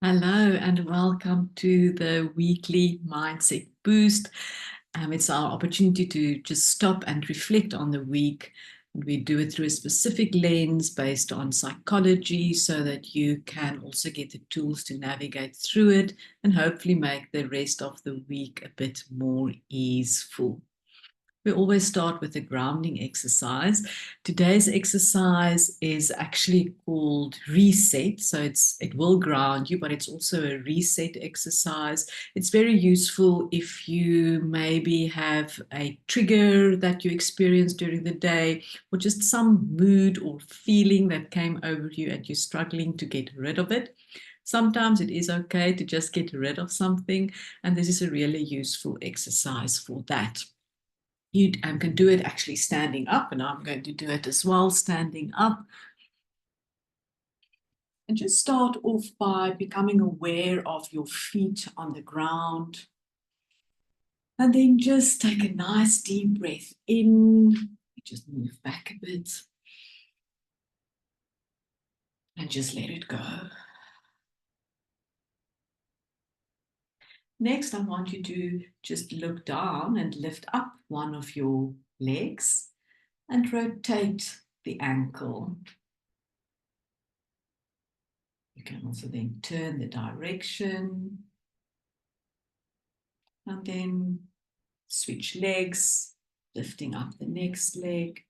Hello and welcome to the weekly Mindset Boost. It's our opportunity to just stop and reflect on the week. We do it through a specific lens based on psychology so that you can also get the tools to navigate through it and hopefully make the rest of the week a bit more easeful. We always start with a grounding exercise. Today's exercise is actually called reset. So it will ground you, but it's also a reset exercise. It's very useful if you maybe have a trigger that you experience during the day, or just some mood or feeling that came over you and you're struggling to get rid of it. Sometimes it is okay to just get rid of something, and this is a really useful exercise for that. You can do it actually standing up, and I'm going to do it as well, standing up. And just start off by becoming aware of your feet on the ground. And then just take a nice deep breath in. Just move back a bit. And just let it go. Next, I want you to just look down and lift up one of your legs and rotate the ankle. You can also then turn the direction and then switch legs, lifting up the next leg,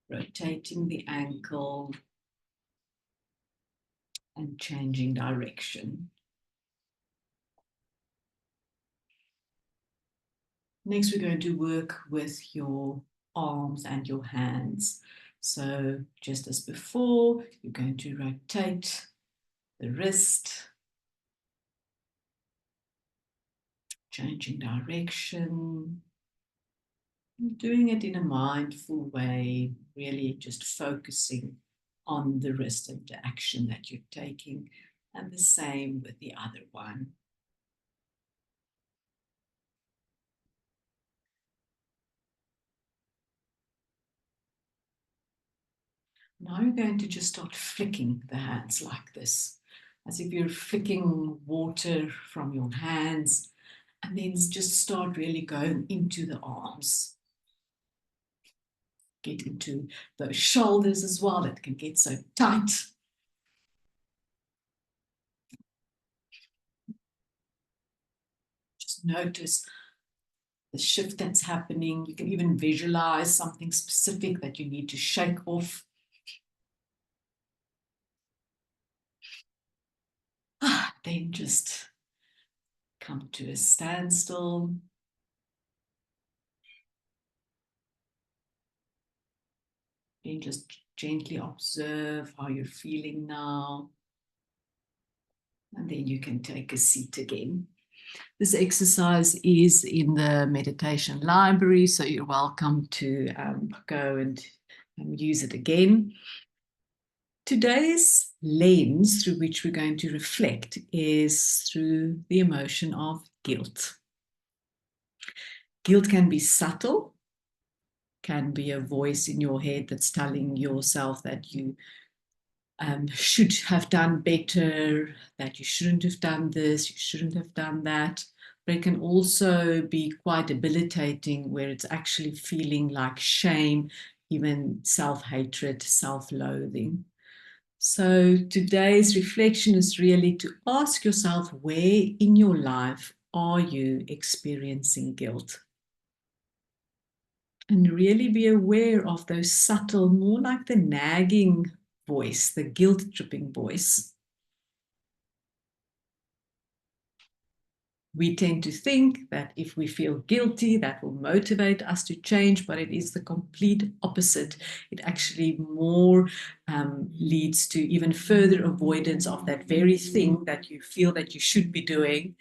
rotating the ankle and changing direction. Next, we're going to work with your arms and your hands. So just as before, you're going to rotate the wrist, changing direction, doing it in a mindful way, really just focusing on the wrist and the action that you're taking, and the same with the other one. Now you're going to just start flicking the hands like this, as if you're flicking water from your hands, and then just start really going into the arms. Get into those shoulders as well. It can get so tight. Just notice the shift that's happening. You can even visualize something specific that you need to shake off. Then just come to a standstill. Then just gently observe how you're feeling now. And then you can take a seat again. This exercise is in the meditation library, so you're welcome to go and use it again. Today's lens through which we're going to reflect is through the emotion of guilt. Guilt can be subtle, can be a voice in your head that's telling yourself that you should have done better, that you shouldn't have done this, you shouldn't have done that. But it can also be quite debilitating, where it's actually feeling like shame, even self-hatred, self-loathing. So today's reflection is really to ask yourself, where in your life are you experiencing guilt? And really be aware of those subtle, more like the nagging voice, the guilt-tripping voice. We tend to think that if we feel guilty, that will motivate us to change, but it is the complete opposite. It actually more leads to even further avoidance of that very thing that you feel that you should be doing.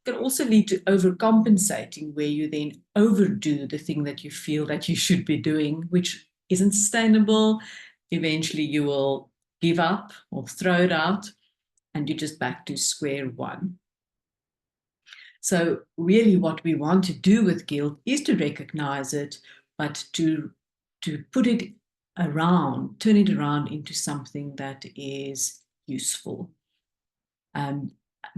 It can also lead to overcompensating, where you then overdo the thing that you feel that you should be doing, which isn't sustainable. Eventually, you will give up or throw it out, and you're just back to square one. So really what we want to do with guilt is to recognize it, but to put it around, turn it around into something that is useful.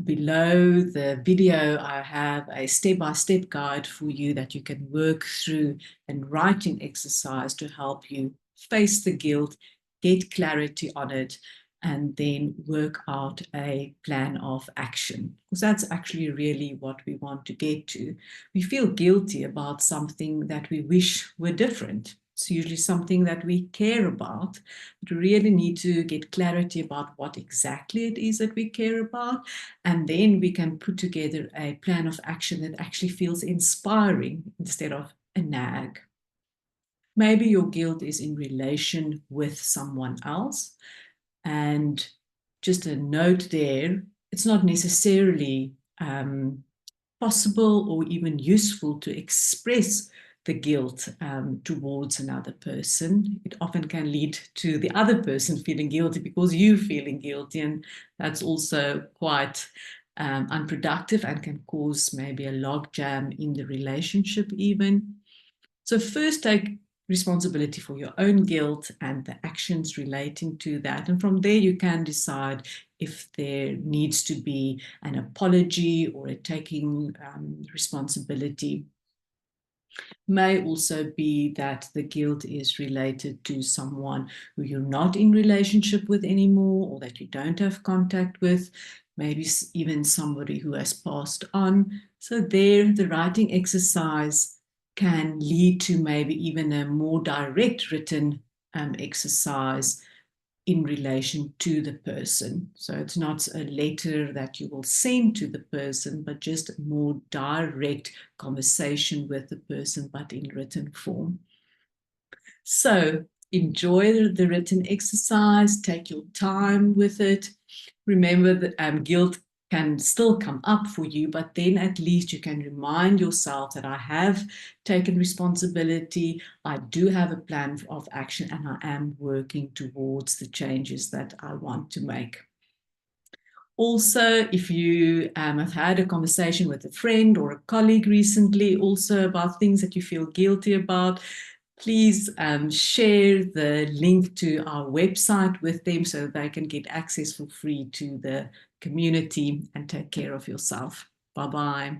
Below the video, I have a step-by-step guide for you that you can work through and writing exercise to help you face the guilt, get clarity on it, and then work out a plan of action. Because that's actually really what we want to get to. We feel guilty about something that we wish were different. It's usually something that we care about, but we really need to get clarity about what exactly it is that we care about. And then we can put together a plan of action that actually feels inspiring instead of a nag. Maybe your guilt is in relation with someone else. And just a note there, it's not necessarily possible or even useful to express the guilt towards another person. It often can lead to the other person feeling guilty because you're feeling guilty, and that's also quite unproductive and can cause maybe a logjam in the relationship even. So first take responsibility for your own guilt and the actions relating to that. And from there, you can decide if there needs to be an apology or a taking responsibility. May also be that the guilt is related to someone who you're not in relationship with anymore, or that you don't have contact with, maybe even somebody who has passed on. So there, the writing exercise can lead to maybe even a more direct written exercise in relation to the person. So it's not a letter that you will send to the person, but just a more direct conversation with the person, but in written form. So enjoy the written exercise, take your time with it. Remember that guilt can still come up for you, but then at least you can remind yourself that I have taken responsibility, I do have a plan of action, and I am working towards the changes that I want to make. Also, if you have had a conversation with a friend or a colleague recently also about things that you feel guilty about, please share the link to our website with them so they can get access for free to the community and take care of yourself. Bye-bye.